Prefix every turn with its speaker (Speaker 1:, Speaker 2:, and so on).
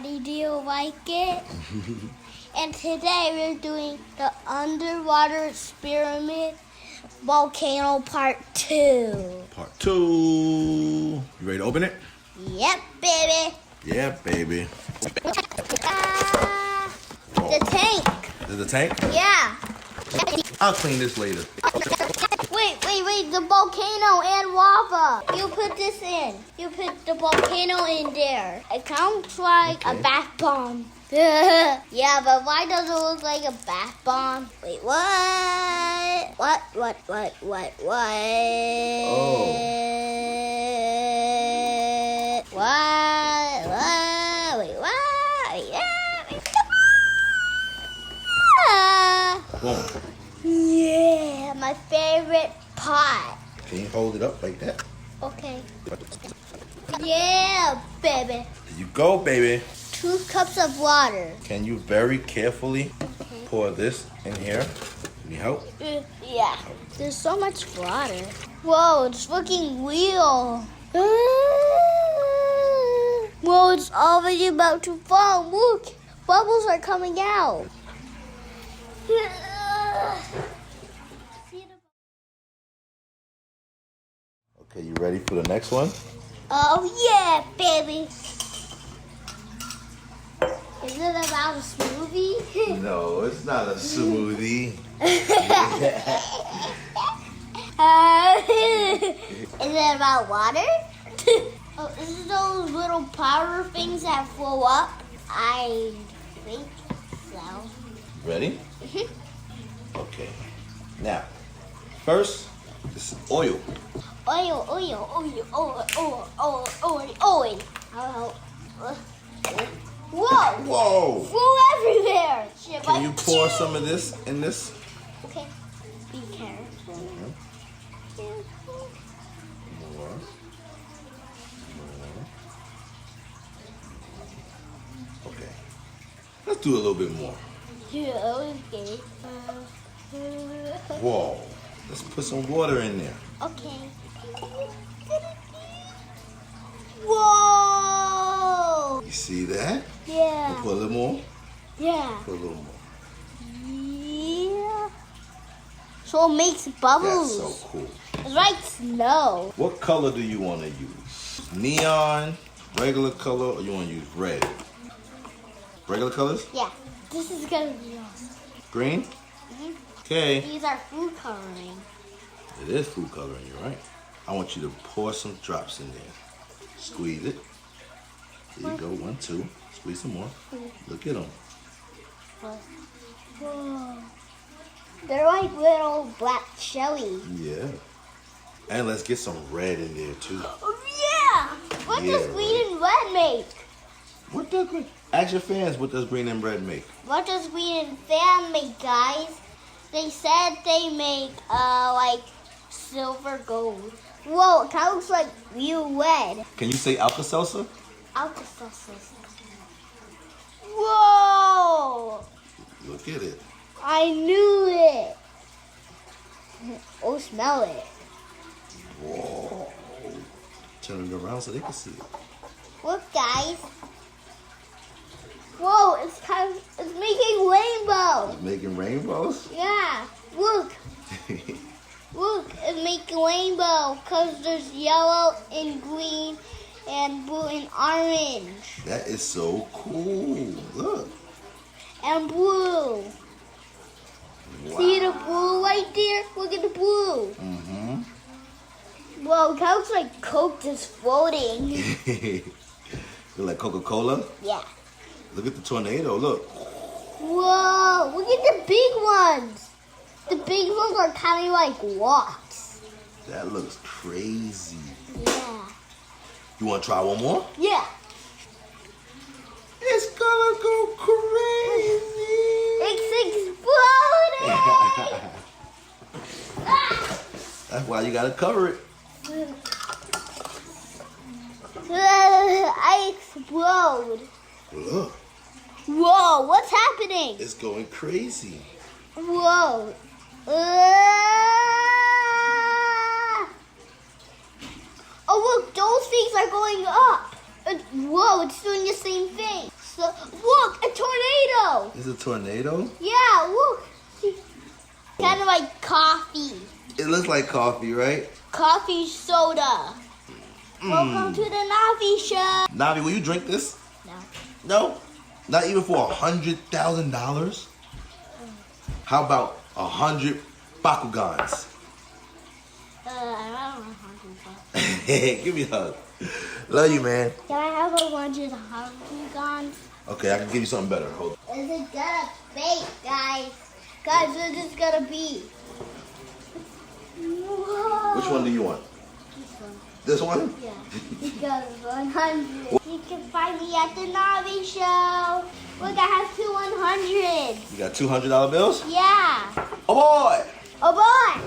Speaker 1: everybody. Do you like it? And today we're doing the underwater experiment volcano part 2.
Speaker 2: Part 2. You ready to open it?
Speaker 1: Yep, baby.
Speaker 2: Yeah, baby.
Speaker 1: The tank.
Speaker 2: Is the tank?
Speaker 1: Yeah.
Speaker 2: I'll clean this later.
Speaker 1: Wait. The volcano and lava. You put this in. You put the volcano in there. It sounds like a bath bomb. Yeah, but why does it look like a bath bomb? Wait, what? What?
Speaker 2: Oh.
Speaker 1: What? Wait, what?
Speaker 2: Boom.
Speaker 1: Yeah, my favorite pot.
Speaker 2: Can you hold it up like that?
Speaker 1: Okay. Yeah, baby.
Speaker 2: There you go, baby.
Speaker 1: 2 cups of water.
Speaker 2: Can you very carefully pour this in here? Can you help?
Speaker 1: Yeah. There's so much water. Whoa, it's looking real. Whoa, it's already about to fall. Look, bubbles are coming out.
Speaker 2: Okay, you ready for the next one?
Speaker 1: Oh yeah, baby. Is it about a smoothie?
Speaker 2: No, it's not a smoothie.
Speaker 1: Is it about water? Oh, is it those little powder things that flow up? I think so.
Speaker 2: Ready? Okay. Now, first, this is oil.
Speaker 1: Oil. Whoa!
Speaker 2: Whoa!
Speaker 1: Flew everywhere! Shit,
Speaker 2: Can you pour some of this in this?
Speaker 1: Okay. Be careful.
Speaker 2: More. Okay. Let's do a little bit more.
Speaker 1: Yeah, okay.
Speaker 2: Whoa. Let's put some water in there.
Speaker 1: Okay. Whoa!
Speaker 2: You see that?
Speaker 1: Yeah.
Speaker 2: Put a little more.
Speaker 1: Yeah.
Speaker 2: Put a little more.
Speaker 1: Yeah. So it makes bubbles.
Speaker 2: That's so cool.
Speaker 1: It's like snow.
Speaker 2: What color do you want to use? Neon, regular color, or you want to use red? Regular colors?
Speaker 1: Yeah. This is gonna be awesome.
Speaker 2: Green?
Speaker 1: Mhm.
Speaker 2: Okay.
Speaker 1: These are food coloring.
Speaker 2: It is food coloring, you're right. I want you to pour some drops in there. Squeeze it. There you go, 1, 2. Squeeze some more. Look at them.
Speaker 1: Whoa. They're like little black jelly.
Speaker 2: Yeah. And let's get some red in there too.
Speaker 1: Oh yeah! What does green and red make?
Speaker 2: What does green? Ask your fans, what does green and red make?
Speaker 1: What does green and fan make, guys? They said they make like silver gold. Whoa, it kind of looks like real red.
Speaker 2: Can you say Alka-Seltzer?
Speaker 1: Alka-Seltzer. Whoa!
Speaker 2: Look at it.
Speaker 1: I knew it. Oh, smell it.
Speaker 2: Whoa. Turn it around so they can see it.
Speaker 1: Look, guys. Whoa, it's making rainbows.
Speaker 2: Making rainbows?
Speaker 1: Yeah, look. Look, it's making rainbow because there's yellow and green and blue and orange.
Speaker 2: That is so cool. Look.
Speaker 1: And blue.
Speaker 2: Wow.
Speaker 1: See the blue right there? Look at the blue.
Speaker 2: Mm-hmm.
Speaker 1: Whoa, that looks like Coke just floating.
Speaker 2: Look like Coca-Cola?
Speaker 1: Yeah.
Speaker 2: Look at the tornado, look.
Speaker 1: Whoa, look at the big ones. The big ones are kind of like rocks.
Speaker 2: That looks crazy.
Speaker 1: Yeah.
Speaker 2: You want to try one more?
Speaker 1: Yeah.
Speaker 2: It's gonna go crazy.
Speaker 1: It's exploding.
Speaker 2: That's why you gotta cover it.
Speaker 1: I explode.
Speaker 2: Look,
Speaker 1: Whoa, what's happening?
Speaker 2: it's going crazy.
Speaker 1: Whoa. Oh, look, those things are going up. Whoa, it's doing the same thing. So, look, a tornado.
Speaker 2: It's a tornado?
Speaker 1: Yeah, look. Kind of like coffee.
Speaker 2: It looks like coffee, right?
Speaker 1: Coffee soda. Welcome to the Navi show.
Speaker 2: Navi, will you drink this?
Speaker 1: No.
Speaker 2: No? Not even for $100,000? How about 100 Bakugans?
Speaker 1: I don't know.
Speaker 2: Give me a hug. Love you, man.
Speaker 1: Can I have a 100 Bakugans?
Speaker 2: Okay, I can give you something better. Hold on.
Speaker 1: Is it gonna bake, guys? Guys, what is this gonna be? Whoa.
Speaker 2: Which one do you want?
Speaker 1: This one.
Speaker 2: This one?
Speaker 1: Yeah. Because 100. You can find me at the Navi show. Look, I have two 100s.
Speaker 2: You got $200 bills?
Speaker 1: Yeah.
Speaker 2: Oh boy!
Speaker 1: Oh boy.